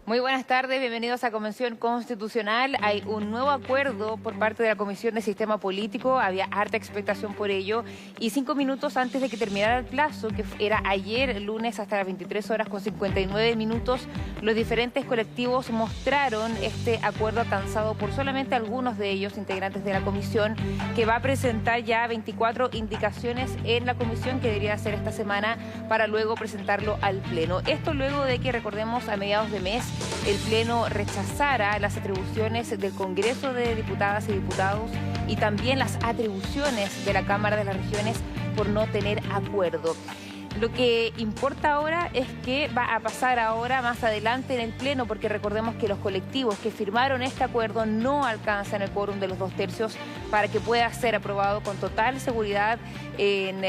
Muy buenas tardes, bienvenidos a Convención Constitucional. Hay un nuevo acuerdo por parte de la Comisión de Sistema Político, había harta expectación por ello, y 5 minutos antes de que terminara el plazo, que era ayer lunes hasta las 23 horas con 59 minutos, los diferentes colectivos mostraron este acuerdo alcanzado por solamente algunos de ellos, integrantes de la comisión, que va a presentar ya 24 indicaciones en la comisión que debería hacer esta semana para luego presentarlo al Pleno. Esto luego de que, recordemos, a mediados de mes el Pleno rechazara las atribuciones del Congreso de Diputadas y Diputados y también las atribuciones de la Cámara de las Regiones por no tener acuerdo. Lo que importa ahora es qué va a pasar ahora más adelante en el Pleno, porque recordemos que los colectivos que firmaron este acuerdo no alcanzan el quórum de los 2/3 para que pueda ser aprobado con total seguridad en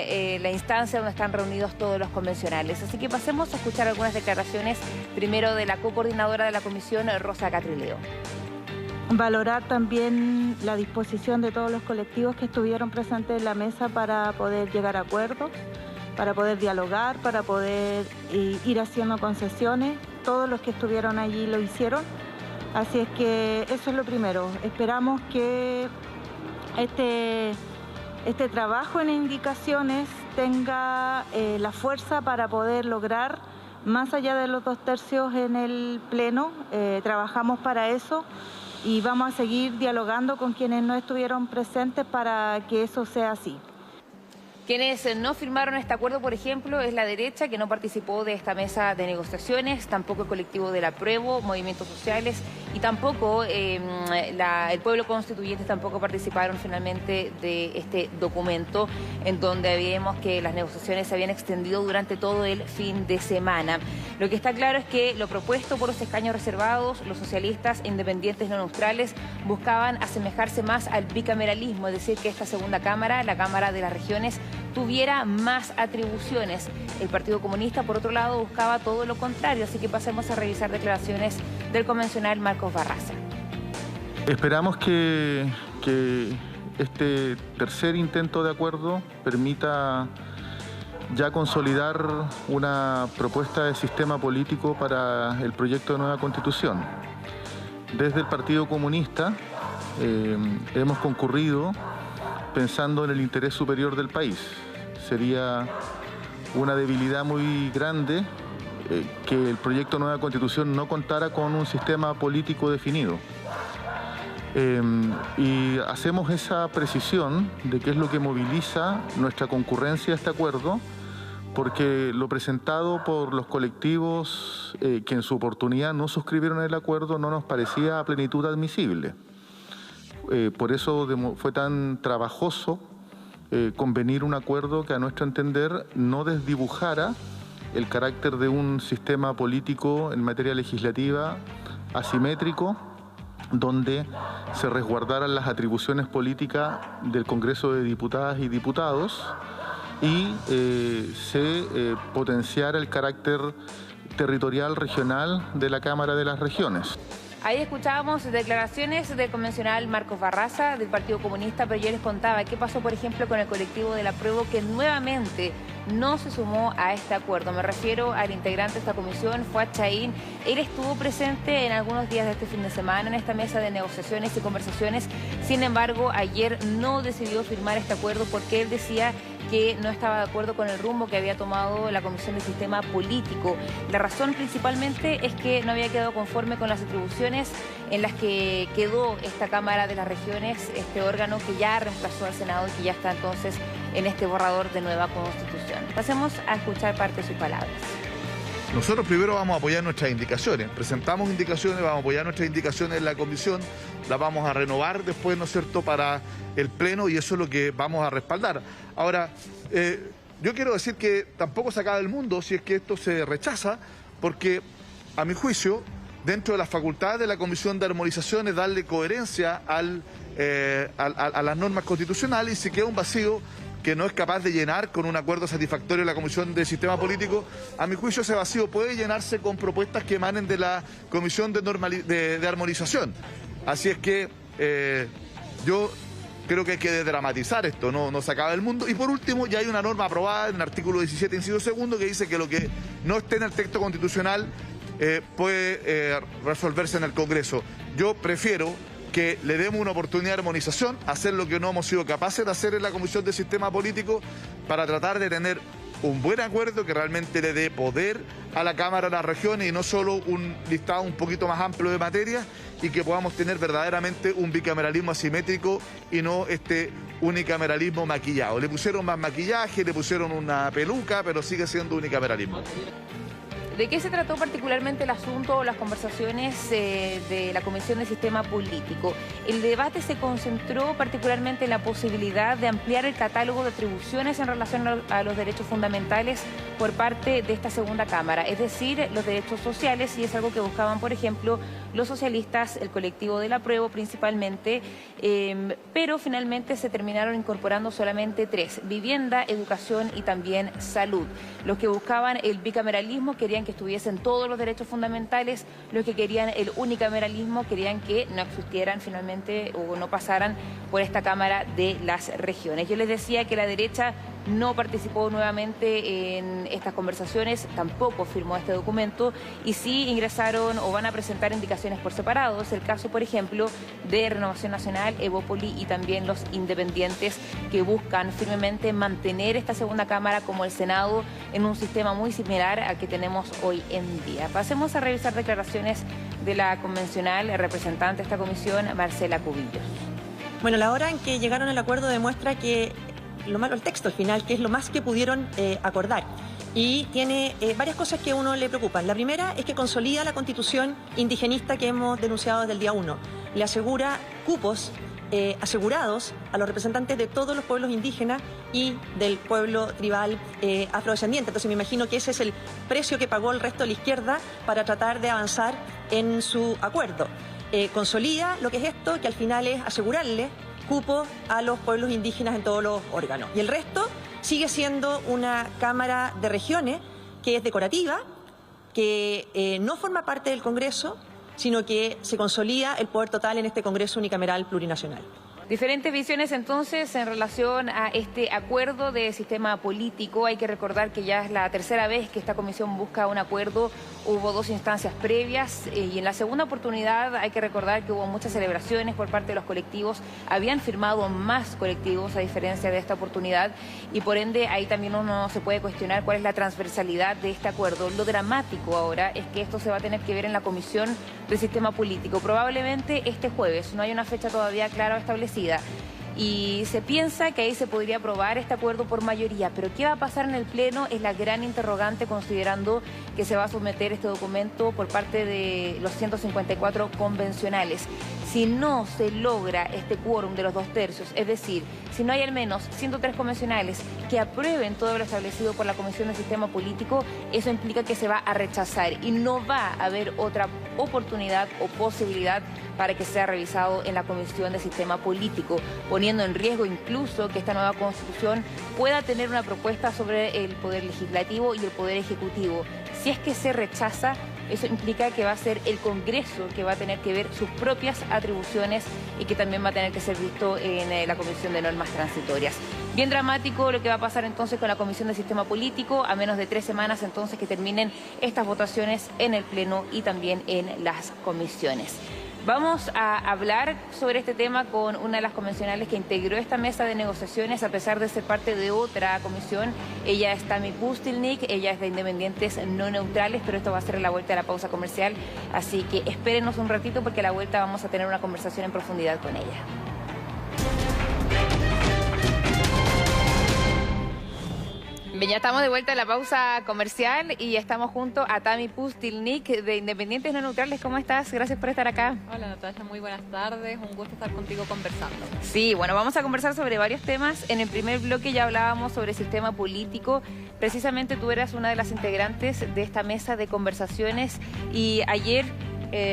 la instancia donde están reunidos todos los convencionales. Así que pasemos a escuchar algunas declaraciones, primero de la co-coordinadora de la comisión, Rosa Catrileo. Valorar también la disposición de todos los colectivos que estuvieron presentes en la mesa para poder llegar a acuerdos, para poder dialogar, para poder ir haciendo concesiones. Todos los que estuvieron allí lo hicieron. Así es que eso es lo primero. Esperamos que este trabajo en indicaciones tenga la fuerza para poder lograr más allá de los 2/3 en el Pleno. Trabajamos para eso y vamos a seguir dialogando con quienes no estuvieron presentes para que eso sea así. Quienes no firmaron este acuerdo, por ejemplo, es la derecha, que no participó de esta mesa de negociaciones, tampoco el colectivo del Apruebo, movimientos sociales, y tampoco el pueblo constituyente tampoco participaron finalmente de este documento, en donde vimos que las negociaciones se habían extendido durante todo el fin de semana. Lo que está claro es que lo propuesto por los escaños reservados, los socialistas independientes no neutrales, buscaban asemejarse más al bicameralismo, es decir, que esta segunda cámara, la Cámara de las Regiones, tuviera más atribuciones. El Partido Comunista, por otro lado, buscaba todo lo contrario, así que pasemos a revisar declaraciones del convencional Marcos Barraza. Esperamos que este tercer intento de acuerdo permita ya consolidar una propuesta de sistema político para el proyecto de nueva Constitución. Desde el Partido Comunista hemos concurrido pensando en el interés superior del país. Sería una debilidad muy grande que el proyecto de nueva Constitución no contara con un sistema político definido. Y hacemos esa precisión de qué es lo que moviliza nuestra concurrencia a este acuerdo, porque lo presentado por los colectivos que en su oportunidad no suscribieron el acuerdo no nos parecía a plenitud admisible. Por eso fue tan trabajoso convenir un acuerdo que a nuestro entender no desdibujara el carácter de un sistema político en materia legislativa asimétrico, donde se resguardaran las atribuciones políticas del Congreso de Diputadas y Diputados y se potenciara el carácter territorial regional de la Cámara de las Regiones. Ahí escuchábamos declaraciones del convencional Marcos Barraza, del Partido Comunista, pero yo les contaba qué pasó, por ejemplo, con el colectivo del Apruebo, que nuevamente no se sumó a este acuerdo. Me refiero al integrante de esta comisión, Fuad Chahín. Él estuvo presente en algunos días de este fin de semana en esta mesa de negociaciones y conversaciones. Sin embargo, ayer no decidió firmar este acuerdo porque él decía que no estaba de acuerdo con el rumbo que había tomado la Comisión de Sistema Político. La razón principalmente es que no había quedado conforme con las atribuciones en las que quedó esta Cámara de las Regiones, este órgano que ya reemplazó al Senado y que ya está entonces en este borrador de nueva Constitución. Pasemos a escuchar parte de sus palabras. Nosotros primero vamos a apoyar nuestras indicaciones, presentamos indicaciones, vamos a apoyar nuestras indicaciones en la comisión, las vamos a renovar después, ¿no es cierto?, para el Pleno, y eso es lo que vamos a respaldar. Ahora, yo quiero decir que tampoco se acaba el mundo si es que esto se rechaza, porque a mi juicio, dentro de las facultades de la Comisión de Armonización es darle coherencia a las normas constitucionales, y si queda un vacío que no es capaz de llenar con un acuerdo satisfactorio la Comisión de Sistema Político, a mi juicio ese vacío puede llenarse con propuestas que emanen de la Comisión de Armonización. Así es que yo creo que hay que desdramatizar esto, no se acaba el mundo. Y por último, ya hay una norma aprobada en el artículo 17, inciso segundo, que dice que lo que no esté en el texto constitucional puede resolverse en el Congreso. Yo prefiero que le demos una oportunidad de armonización, hacer lo que no hemos sido capaces de hacer en la Comisión de Sistema Político, para tratar de tener un buen acuerdo que realmente le dé poder a la Cámara de las Regiones y no solo un listado un poquito más amplio de materias, y que podamos tener verdaderamente un bicameralismo asimétrico y no este unicameralismo maquillado. Le pusieron más maquillaje, le pusieron una peluca, pero sigue siendo unicameralismo. ¿De qué se trató particularmente el asunto o las conversaciones de la Comisión de Sistema Político? El debate se concentró particularmente en la posibilidad de ampliar el catálogo de atribuciones en relación a los derechos fundamentales por parte de esta segunda Cámara, es decir, los derechos sociales, y es algo que buscaban, por ejemplo, los socialistas, el colectivo del apruebo principalmente, pero finalmente se terminaron incorporando solamente 3: vivienda, educación y también salud. Los que buscaban el bicameralismo querían que estuviesen todos los derechos fundamentales, los que querían el unicameralismo querían que no existieran finalmente o no pasaran por esta Cámara de las Regiones. Yo les decía que la derecha no participó nuevamente en estas conversaciones, tampoco firmó este documento, y sí ingresaron o van a presentar indicaciones por separado. Es el caso, por ejemplo, de Renovación Nacional, Evópoli y también los independientes, que buscan firmemente mantener esta segunda Cámara como el Senado en un sistema muy similar al que tenemos hoy en día. Pasemos a revisar declaraciones de la convencional representante de esta comisión, Marcela Cubillos. Bueno, la hora en que llegaron al acuerdo demuestra que lo malo el texto al final, que es lo más que pudieron acordar. Y tiene varias cosas que a uno le preocupan. La primera es que consolida la constitución indigenista que hemos denunciado desde el día 1. Le asegura cupos asegurados a los representantes de todos los pueblos indígenas y del pueblo tribal afrodescendiente. Entonces me imagino que ese es el precio que pagó el resto de la izquierda para tratar de avanzar en su acuerdo. Consolida lo que es esto, que al final es asegurarle cupo a los pueblos indígenas en todos los órganos. Y el resto sigue siendo una Cámara de Regiones que es decorativa, que no forma parte del Congreso, sino que se consolida el poder total en este Congreso unicameral plurinacional. Diferentes visiones entonces en relación a este acuerdo de sistema político. Hay que recordar que ya es la tercera vez que esta comisión busca un acuerdo. Hubo 2 instancias previas y en la segunda oportunidad hay que recordar que hubo muchas celebraciones por parte de los colectivos. Habían firmado más colectivos a diferencia de esta oportunidad, y por ende ahí también uno se puede cuestionar cuál es la transversalidad de este acuerdo. Lo dramático ahora es que esto se va a tener que ver en la Comisión del Sistema Político, probablemente este jueves. No hay una fecha todavía clara establecida. Y se piensa que ahí se podría aprobar este acuerdo por mayoría, pero ¿qué va a pasar en el Pleno? Es la gran interrogante, considerando que se va a someter este documento por parte de los 154 convencionales. Si no se logra este quórum de los 2/3, es decir, si no hay al menos 103 convencionales que aprueben todo lo establecido por la Comisión de Sistema Político, eso implica que se va a rechazar y no va a haber otra oportunidad o posibilidad para que sea revisado en la Comisión de Sistema Político, poniendo en riesgo incluso que esta nueva Constitución pueda tener una propuesta sobre el Poder Legislativo y el Poder Ejecutivo. Si es que se rechaza, eso implica que va a ser el Congreso que va a tener que ver sus propias atribuciones y que también va a tener que ser visto en la Comisión de Normas Transitorias. Bien dramático lo que va a pasar entonces con la Comisión de Sistema Político, a menos de 3 semanas entonces que terminen estas votaciones en el Pleno y también en las comisiones. Vamos a hablar sobre este tema con una de las convencionales que integró esta mesa de negociaciones a pesar de ser parte de otra comisión. Ella es Tammy Pustilnik, ella es de Independientes No Neutrales, pero esto va a ser a la vuelta de la pausa comercial, así que espérenos un ratito porque a la vuelta vamos a tener una conversación en profundidad con ella. Bien, ya estamos de vuelta a la pausa comercial y estamos junto a Tammy Pustilnik de Independientes No Neutrales. ¿Cómo estás? Gracias por estar acá. Hola Natalia, muy buenas tardes. Un gusto estar contigo conversando. Sí, bueno, vamos a conversar sobre varios temas. En el primer bloque ya hablábamos sobre sistema político. Precisamente tú eras una de las integrantes de esta mesa de conversaciones y ayer,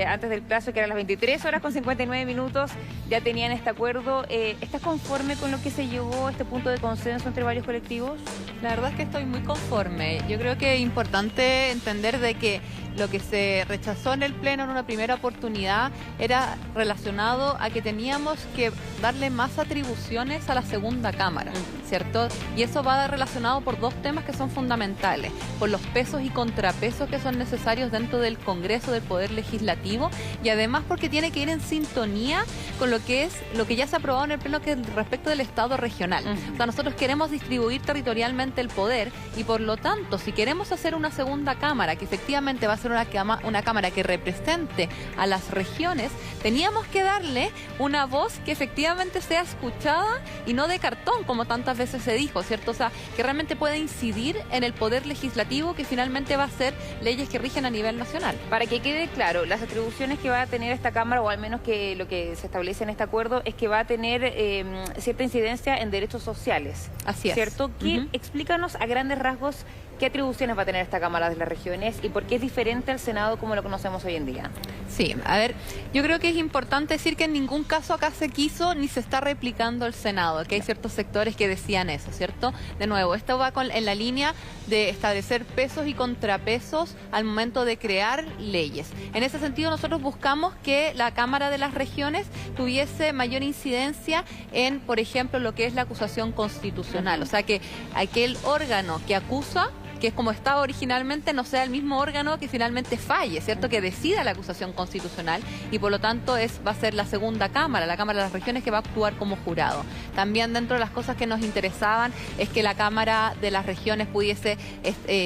antes del plazo, que eran las 23 horas con 59 minutos, ya tenían este acuerdo. ¿Estás conforme con lo que se llegó a este punto de consenso entre varios colectivos? La verdad es que estoy muy conforme. Yo creo que es importante entender de que lo que se rechazó en el Pleno en una primera oportunidad era relacionado a que teníamos que darle más atribuciones a la segunda Cámara, ¿cierto? Y eso va relacionado por dos temas que son fundamentales, por los pesos y contrapesos que son necesarios dentro del Congreso, del Poder Legislativo, y además porque tiene que ir en sintonía con lo que ya se ha aprobado en el Pleno, que es respecto del Estado regional. O sea, nosotros queremos distribuir territorialmente el poder y por lo tanto, si queremos hacer una segunda Cámara, que efectivamente va a ser una Cámara que represente a las regiones, teníamos que darle una voz que efectivamente sea escuchada y no de cartón, como tantas veces se dijo, ¿cierto? O sea, que realmente pueda incidir en el Poder Legislativo, que finalmente va a ser leyes que rigen a nivel nacional. Para que quede claro, las atribuciones que va a tener esta Cámara, o al menos que lo que se establece en este acuerdo, es que va a tener cierta incidencia en derechos sociales. Así es. ¿Cierto? Explícanos a grandes rasgos qué atribuciones va a tener esta Cámara de las Regiones y por qué es diferente al Senado como lo conocemos hoy en día. Sí, a ver, yo creo que es importante decir que en ningún caso acá se quiso ni se está replicando el Senado, que hay ciertos sectores que decían eso, ¿cierto? De nuevo, esto va en la línea de establecer pesos y contrapesos al momento de crear leyes. En ese sentido, nosotros buscamos que la Cámara de las Regiones tuviese mayor incidencia en, por ejemplo, lo que es la acusación constitucional. O sea, que aquel órgano que acusa, que es como estaba originalmente, no sea el mismo órgano que finalmente falle, ¿cierto? Que decida la acusación constitucional y por lo tanto va a ser la segunda Cámara, la Cámara de las Regiones, que va a actuar como jurado. También dentro de las cosas que nos interesaban es que la Cámara de las Regiones pudiese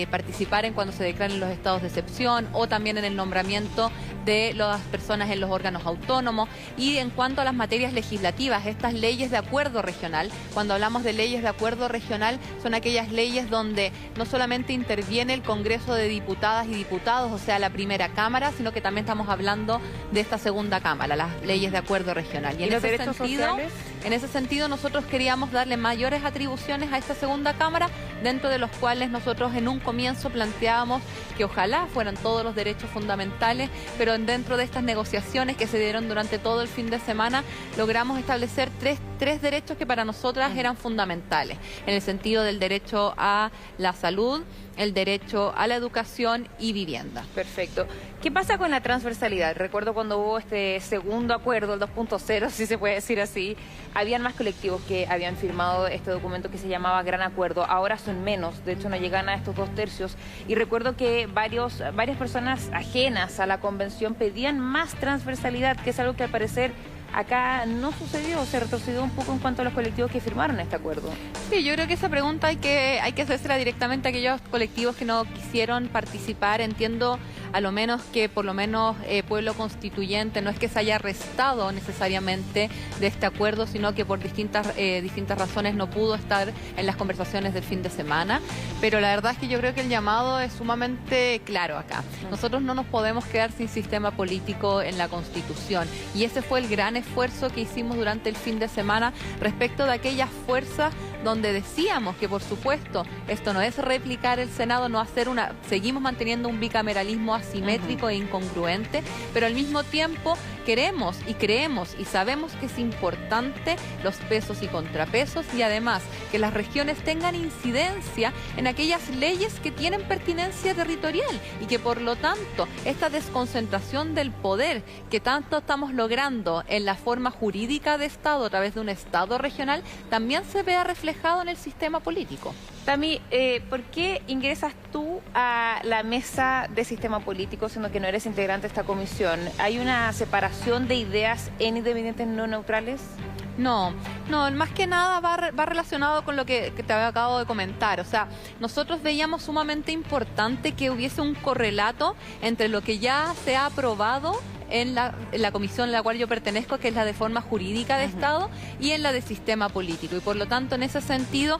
participar en cuando se declaren los estados de excepción o también en el nombramiento de las personas en los órganos autónomos. Y en cuanto a las materias legislativas, estas leyes de acuerdo regional, cuando hablamos de leyes de acuerdo regional, son aquellas leyes donde no solamente interviene el Congreso de Diputadas y Diputados, o sea, la primera Cámara, sino que también estamos hablando de esta segunda Cámara, las leyes de acuerdo regional. Y en los derechos sociales, en ese sentido, nosotros queríamos darle mayores atribuciones a esta segunda Cámara, dentro de los cuales nosotros en un comienzo planteábamos que ojalá fueran todos los derechos fundamentales, pero dentro de estas negociaciones que se dieron durante todo el fin de semana, logramos establecer tres derechos que para nosotras eran fundamentales, en el sentido del derecho a la salud, el derecho a la educación y vivienda. Perfecto. ¿Qué pasa con la transversalidad? Recuerdo cuando hubo este segundo acuerdo, el 2.0, si se puede decir así, habían más colectivos que habían firmado este documento que se llamaba Gran Acuerdo. Ahora son menos, de hecho no llegan a estos 2/3. Y recuerdo que varias personas ajenas a la convención pedían más transversalidad, que es algo que al parecer acá no sucedió, se retrocedió un poco en cuanto a los colectivos que firmaron este acuerdo. Sí, yo creo que esa pregunta hay que hacérsela directamente a aquellos colectivos que no quisieron participar. Entiendo a lo menos que por lo menos Pueblo Constituyente no es que se haya restado necesariamente de este acuerdo, sino que por distintas razones no pudo estar en las conversaciones del fin de semana. Pero la verdad es que yo creo que el llamado es sumamente claro acá. Nosotros no nos podemos quedar sin sistema político en la Constitución. Y ese fue el gran esfuerzo que hicimos durante el fin de semana respecto de aquellas fuerzas donde decíamos que, por supuesto, esto no es replicar el Senado, seguimos manteniendo un bicameralismo asimétrico e incongruente, pero al mismo tiempo queremos y creemos y sabemos que es importante los pesos y contrapesos y además que las regiones tengan incidencia en aquellas leyes que tienen pertinencia territorial y que por lo tanto esta desconcentración del poder que tanto estamos logrando en la forma jurídica de Estado a través de un Estado regional también se vea reflejado en el sistema político. Tami, ¿por qué ingresas tú a la mesa de sistema político siendo que no eres integrante de esta comisión? ¿Hay una separación de ideas en independientes no neutrales? No, más que nada va relacionado con lo que te acabo de comentar. O sea, nosotros veíamos sumamente importante que hubiese un correlato entre lo que ya se ha aprobado en la comisión a la cual yo pertenezco, que es la de forma jurídica de Estado, y en la de sistema político. Y por lo tanto, en ese sentido,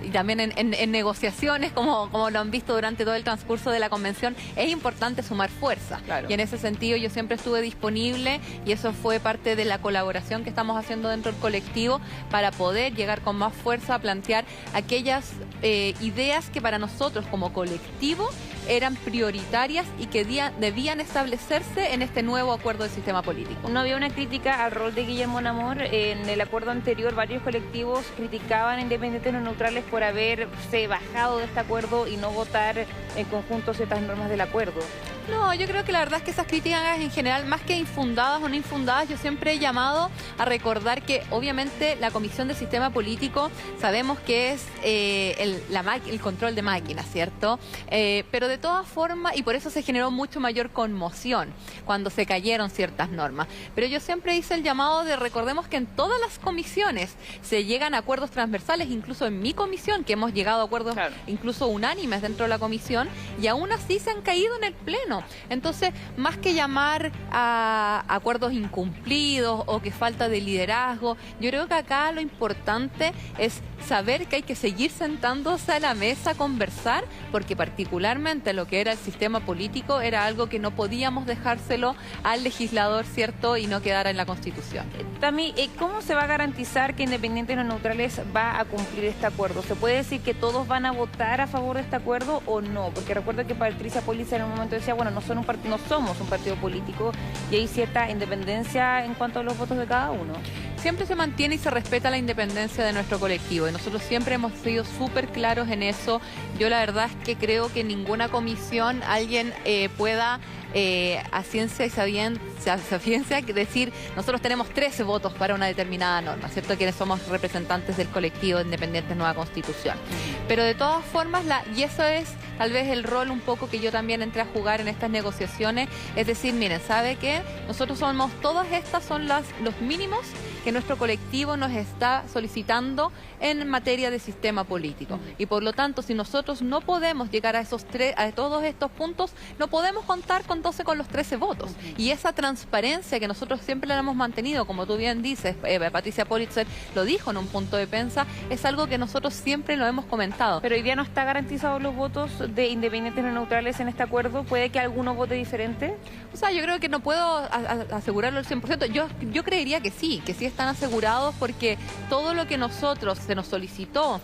y también en negociaciones, como lo han visto durante todo el transcurso de la convención, es importante sumar fuerza. Claro. Y en ese sentido yo siempre estuve disponible y eso fue parte de la colaboración que estamos haciendo dentro del colectivo para poder llegar con más fuerza a plantear aquellas ideas que para nosotros como colectivo eran prioritarias y que debían establecerse en este nuevo acuerdo de sistema político. No había una crítica al rol de Guillermo Namor. En el acuerdo anterior varios colectivos criticaban a independientes no neutrales por haberse bajado de este acuerdo y no votar en conjunto ciertas normas del acuerdo. No, yo creo que la verdad es que esas críticas en general, más que infundadas o no infundadas, yo siempre he llamado a recordar que obviamente la Comisión de Sistema Político sabemos que es el control de máquinas, ¿cierto? Pero de todas formas, y por eso se generó mucho mayor conmoción cuando se cayeron ciertas normas. Pero yo siempre hice el llamado de recordemos que en todas las comisiones se llegan a acuerdos transversales, incluso en mi comisión, que hemos llegado a acuerdos incluso unánimes dentro de la comisión, y aún así se han caído en el Pleno. Entonces, más que llamar a acuerdos incumplidos o que falta de liderazgo, yo creo que acá lo importante es saber que hay que seguir sentándose a la mesa a conversar, porque particularmente lo que era el sistema político era algo que no podíamos dejárselo al legislador, ¿cierto? Y no quedara en la Constitución. Tami, ¿cómo se va a garantizar que Independientes No Neutrales va a cumplir este acuerdo? ¿Se puede decir que todos van a votar a favor de este acuerdo o no? Porque recuerdo que Patricia Polis en un momento decía, bueno, no somos un partido político y hay cierta independencia en cuanto a los votos de cada uno. Siempre se mantiene y se respeta la independencia de nuestro colectivo y nosotros siempre hemos sido súper claros en eso. Yo la verdad es que creo que en ninguna comisión alguien pueda a ciencia y sabiencia decir nosotros tenemos 13 votos para una determinada norma, ¿cierto? Quienes somos representantes del colectivo de Independientes Nueva Constitución. Pero de todas formas, y eso es tal vez el rol un poco que yo también entré a jugar en estas negociaciones, es decir, miren, ¿sabe qué? Nosotros todas estas son los mínimos que nuestro colectivo nos está solicitando en materia de sistema político. Y por lo tanto, si nosotros no podemos llegar a todos estos puntos, no podemos contar con los 13 votos. Y esa transparencia que nosotros siempre la hemos mantenido, como tú bien dices, Patricia Politzer lo dijo en un punto de prensa, es algo que nosotros siempre lo hemos comentado. Pero hoy día no está garantizados los votos de Independientes No Neutrales en este acuerdo. ¿Puede que alguno vote diferente? O sea, yo creo que no puedo asegurarlo al 100%. Yo creería que sí están asegurados, porque todo lo que se nos solicitó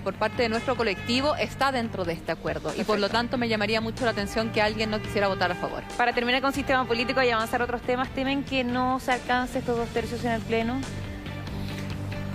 por parte de nuestro colectivo está dentro de este acuerdo. Perfecto. Y por lo tanto me llamaría mucho la atención que alguien no quisiera votar a favor. Para terminar con sistema político y avanzar a otros temas, ¿temen que no se alcance estos 2/3 en el Pleno?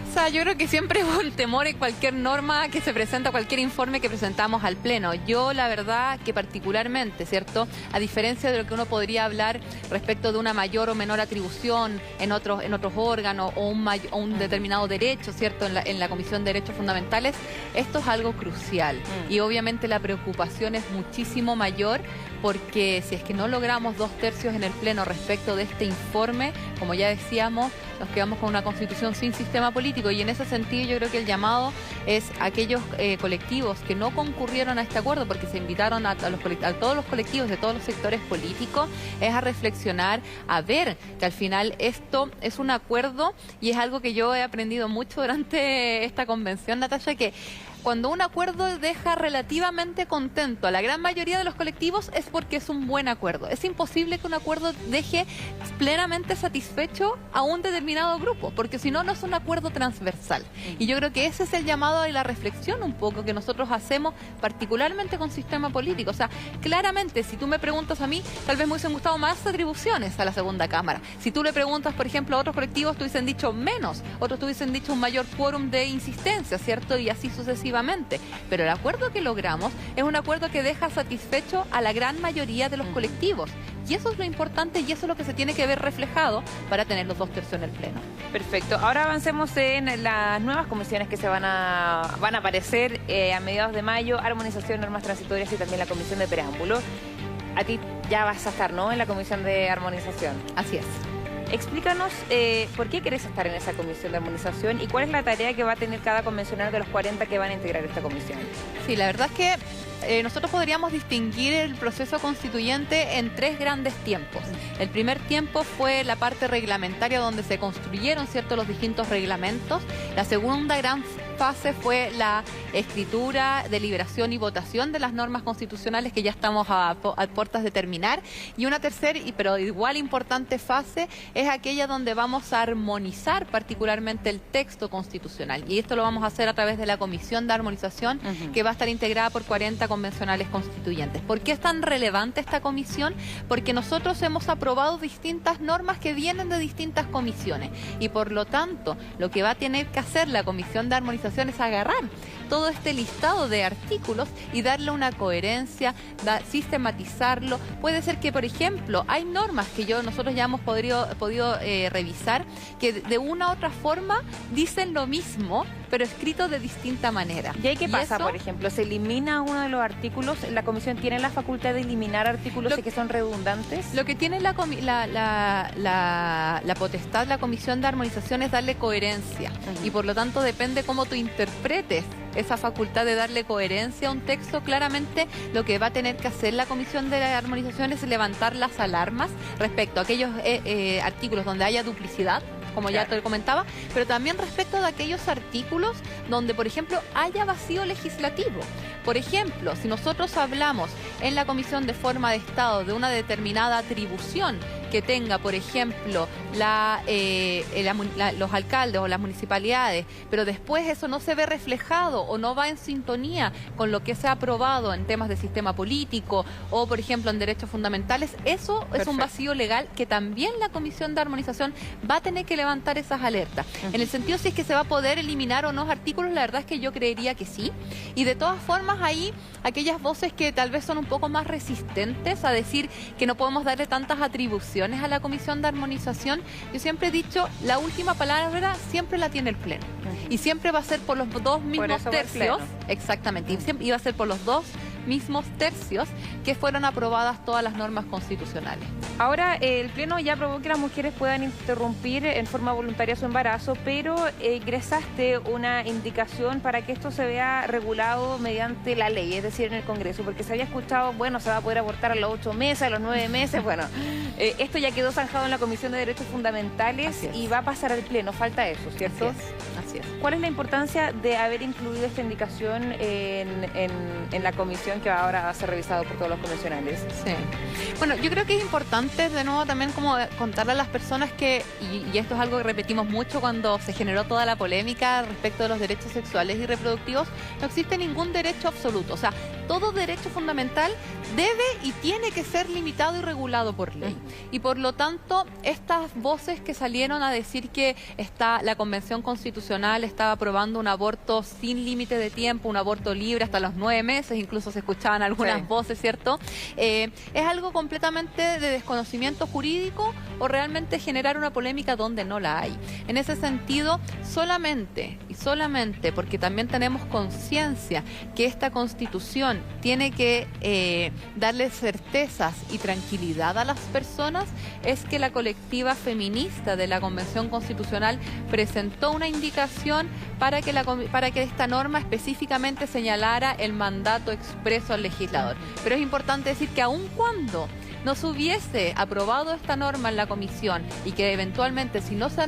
O sea, yo creo que siempre hubo un temor en cualquier norma que se presenta, cualquier informe que presentamos al Pleno. Yo, la verdad, que particularmente, ¿cierto? A diferencia de lo que uno podría hablar respecto de una mayor o menor atribución en otros órganos o un determinado derecho, ¿cierto? En la Comisión de Derechos Fundamentales, esto es algo crucial. Y obviamente la preocupación es muchísimo mayor, porque si es que no logramos 2/3 en el Pleno respecto de este informe, como ya decíamos, nos quedamos con una constitución sin sistema político, y en ese sentido yo creo que el llamado es a aquellos colectivos que no concurrieron a este acuerdo, porque se invitaron a todos los colectivos de todos los sectores políticos, es a reflexionar, a ver que al final esto es un acuerdo, y es algo que yo he aprendido mucho durante esta convención, Natalia, que cuando un acuerdo deja relativamente contento a la gran mayoría de los colectivos es porque es un buen acuerdo. Es imposible que un acuerdo deje plenamente satisfecho a un determinado grupo, porque si no, no es un acuerdo transversal. Y yo creo que ese es el llamado y la reflexión un poco que nosotros hacemos, particularmente con sistema político. O sea, claramente, si tú me preguntas a mí, tal vez me hubiesen gustado más atribuciones a la segunda cámara. Si tú le preguntas, por ejemplo, a otros colectivos, te hubiesen dicho menos, otros te hubiesen dicho un mayor quórum de insistencia, ¿cierto? Y así sucesivamente. Pero el acuerdo que logramos es un acuerdo que deja satisfecho a la gran mayoría de los colectivos. Y eso es lo importante, y eso es lo que se tiene que ver reflejado para tener los 2/3 en el Pleno. Perfecto. Ahora avancemos en las nuevas comisiones que van a aparecer a mediados de mayo: armonización, normas transitorias y también la comisión de preámbulo. A ti ya vas a estar, ¿no?, en la comisión de armonización. Así es. Explícanos por qué querés estar en esa comisión de armonización y cuál es la tarea que va a tener cada convencional de los 40 que van a integrar esta comisión. Sí, la verdad es que nosotros podríamos distinguir el proceso constituyente en 3 grandes tiempos. El primer tiempo fue la parte reglamentaria, donde se construyeron, ¿cierto?, los distintos reglamentos. La segunda gran fase fue la escritura, deliberación y votación de las normas constitucionales, que ya estamos a puertas de terminar. Y una tercera, pero igual importante fase, es aquella donde vamos a armonizar particularmente el texto constitucional. Y esto lo vamos a hacer a través de la comisión de armonización, que va a estar integrada por 40 convencionales constituyentes. ¿Por qué es tan relevante esta comisión? Porque nosotros hemos aprobado distintas normas que vienen de distintas comisiones. Y por lo tanto, lo que va a tener que hacer la comisión de armonización Armonización es agarrar todo este listado de artículos y darle una coherencia, sistematizarlo. Puede ser que, por ejemplo, hay normas que nosotros ya hemos podido revisar que de una u otra forma dicen lo mismo, pero escrito de distinta manera. ¿Y ahí qué pasa, por ejemplo? ¿Se elimina uno de los artículos? ¿La comisión tiene la facultad de eliminar artículos que son redundantes? Lo que tiene la potestad, la Comisión de Armonización, es darle coherencia. Y por lo tanto depende cómo tú interpretes esa facultad de darle coherencia a un texto. Claramente lo que va a tener que hacer la Comisión de Armonización es levantar las alarmas respecto a aquellos artículos donde haya duplicidad, como ya te comentaba, pero también respecto de aquellos artículos donde, por ejemplo, haya vacío legislativo. Por ejemplo, si nosotros hablamos en la Comisión de Forma de Estado de una determinada atribución que tenga, por ejemplo, los alcaldes o las municipalidades, pero después eso no se ve reflejado o no va en sintonía con lo que se ha aprobado en temas de sistema político o, por ejemplo, en derechos fundamentales, eso es un vacío legal que también la Comisión de Armonización va a tener que levantar esas alertas. En el sentido si es que se va a poder eliminar o no artículos, la verdad es que yo creería que sí. Y de todas formas, ahí aquellas voces que tal vez son un poco más resistentes a decir que no podemos darle tantas atribuciones a la Comisión de Armonización, yo siempre he dicho, la última palabra siempre la tiene el Pleno. Y siempre va a ser por los dos mismos tercios. Exactamente. Y va a ser por los dos mismos tercios que fueron aprobadas todas las normas constitucionales. Ahora, el Pleno ya aprobó que las mujeres puedan interrumpir en forma voluntaria su embarazo, pero ingresaste una indicación para que esto se vea regulado mediante la ley, es decir, en el Congreso, porque se había escuchado, bueno, se va a poder abortar a los 8 meses, a los 9 meses, bueno, esto ya quedó zanjado en la Comisión de Derechos Fundamentales y va a pasar al Pleno, falta eso, ¿cierto? Así es. ¿Cuál es la importancia de haber incluido esta indicación en la comisión que ahora va a ser revisado por todos los convencionales? Sí. Bueno, yo creo que es importante, de nuevo, también como contarle a las personas que, y esto es algo que repetimos mucho cuando se generó toda la polémica respecto de los derechos sexuales y reproductivos, no existe ningún derecho absoluto. O sea, todo derecho fundamental debe y tiene que ser limitado y regulado por ley. Y por lo tanto, estas voces que salieron a decir que la Convención Constitucional estaba aprobando un aborto sin límite de tiempo, un aborto libre hasta los 9 meses, incluso se escuchaban algunas voces, ¿cierto? ¿Es algo completamente de desconocimiento jurídico o realmente generar una polémica donde no la hay? En ese sentido, solamente porque también tenemos conciencia que esta Constitución tiene que darle certezas y tranquilidad a las personas, es que la colectiva feminista de la Convención Constitucional presentó una indicación para que esta norma específicamente señalara el mandato expreso al legislador. Pero es importante decir que aun cuando no se hubiese aprobado esta norma en la comisión y que eventualmente si no se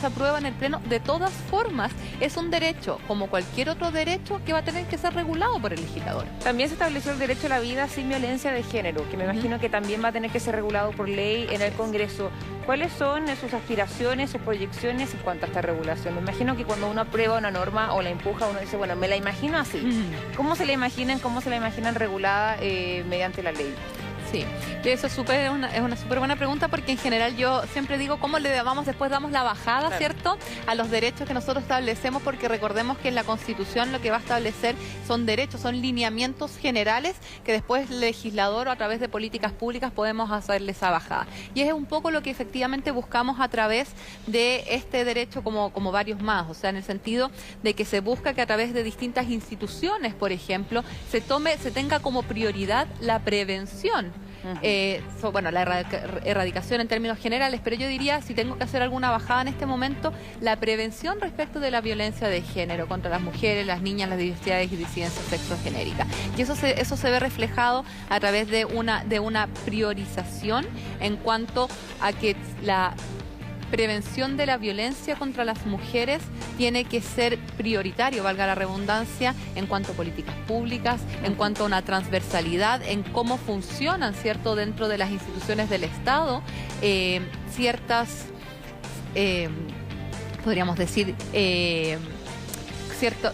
aprueba en el Pleno, de todas formas es un derecho, como cualquier otro derecho, que va a tener que ser regulado por el legislador. También se estableció el derecho a la vida sin violencia de género, que me imagino que también va a tener que ser regulado por ley en el Congreso. ¿Cuáles son sus aspiraciones, sus proyecciones en cuanto a esta regulación? Me imagino que cuando uno aprueba una norma o la empuja, uno dice, bueno, me la imagino así. ¿Cómo se la imaginan regulada mediante la ley? Sí, eso es una súper buena pregunta, porque en general yo siempre digo cómo después damos la bajada, ¿cierto?, a los derechos que nosotros establecemos, porque recordemos que en la Constitución lo que va a establecer son derechos, son lineamientos generales que después el legislador o a través de políticas públicas podemos hacerle esa bajada. Y es un poco lo que efectivamente buscamos a través de este derecho como varios más, o sea, en el sentido de que se busca que a través de distintas instituciones, por ejemplo, se tenga como prioridad la prevención. Bueno, la erradicación en términos generales, pero yo diría, si tengo que hacer alguna bajada en este momento, la prevención respecto de la violencia de género contra las mujeres, las niñas, las diversidades y disidencias sexogenéricas. Y eso se ve reflejado a través de una priorización en cuanto a que la prevención de la violencia contra las mujeres tiene que ser prioritario, valga la redundancia, en cuanto a políticas públicas, en cuanto a una transversalidad, en cómo funcionan, ¿cierto?, dentro de las instituciones del Estado, podríamos decir,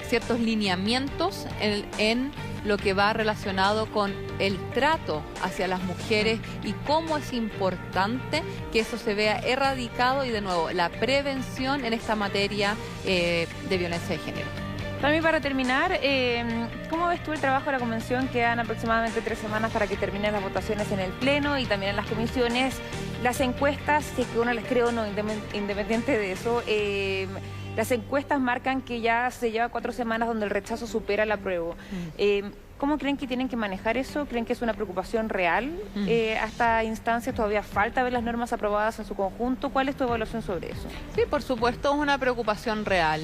ciertos lineamientos en lo que va relacionado con el trato hacia las mujeres y cómo es importante que eso se vea erradicado, y de nuevo la prevención en esta materia de violencia de género. También para terminar, ¿cómo ves tú el trabajo de la convención? Quedan aproximadamente 3 semanas para que terminen las votaciones en el Pleno y también en las comisiones. Las encuestas, si es que uno les cree o no, independiente de eso, las encuestas marcan que ya se lleva 4 semanas donde el rechazo supera el apruebo. ¿Cómo creen que tienen que manejar eso? ¿Creen que es una preocupación real? ¿Hasta instancias todavía falta ver las normas aprobadas en su conjunto? ¿Cuál es tu evaluación sobre eso? Sí, por supuesto, es una preocupación real.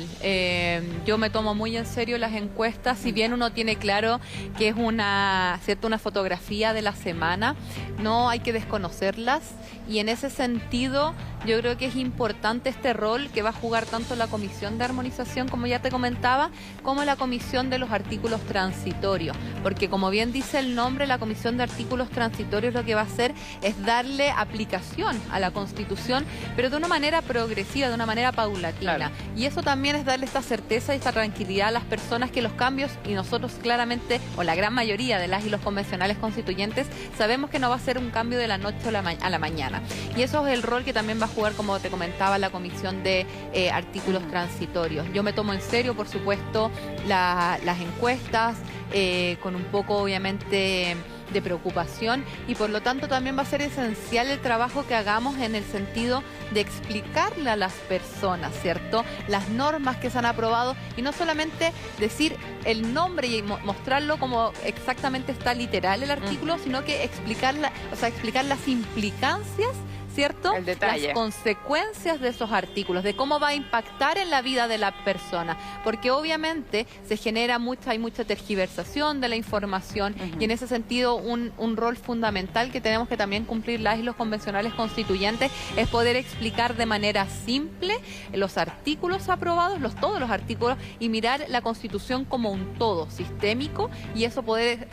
Yo me tomo muy en serio las encuestas, si bien uno tiene claro que es una fotografía de la semana, no hay que desconocerlas, y en ese sentido yo creo que es importante este rol que va a jugar tanto la Comisión de Armonización, como ya te comentaba, como la Comisión de los Artículos Transitorios, porque como bien dice el nombre, la Comisión de Artículos Transitorios lo que va a hacer es darle aplicación a la Constitución, pero de una manera progresiva, de una manera paulatina. Claro. Y eso también es darle esta certeza y esta tranquilidad a las personas que los cambios, y nosotros claramente, o la gran mayoría de las y los convencionales constituyentes, sabemos que no va a ser un cambio de la noche a la mañana. Y eso es el rol que también va a jugar, como te comentaba, la Comisión de Artículos Transitorios. Yo me tomo en serio, por supuesto, las encuestas, con un poco, obviamente, de preocupación, y por lo tanto también va a ser esencial el trabajo que hagamos en el sentido de explicarle a las personas, ¿cierto?, las normas que se han aprobado, y no solamente decir el nombre y mostrarlo como exactamente está literal el artículo, sino que explicar las implicancias, ¿cierto?, el detalle, las consecuencias de esos artículos, de cómo va a impactar en la vida de la persona, porque obviamente hay mucha tergiversación de la información, y en ese sentido un rol fundamental que tenemos que también cumplir las y los convencionales constituyentes es poder explicar de manera simple los artículos aprobados, todos los artículos, y mirar la Constitución como un todo sistémico, y eso poder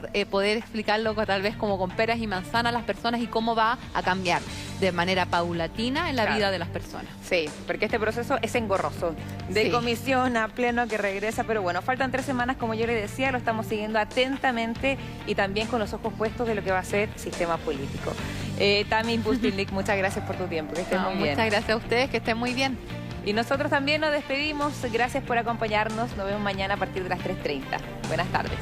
explicarlo tal vez como con peras y manzanas a las personas, y cómo va a cambiar de manera paulatina en la vida de las personas. Sí, porque este proceso es engorroso, de comisión a pleno que regresa, pero bueno, faltan 3 semanas, como yo le decía, lo estamos siguiendo atentamente y también con los ojos puestos de lo que va a ser sistema político. Tami Pustilnik, muchas gracias por tu tiempo, que estés muy bien. Muchas gracias a ustedes, que estén muy bien. Y nosotros también nos despedimos, gracias por acompañarnos, nos vemos mañana a partir de las 3:30. Buenas tardes.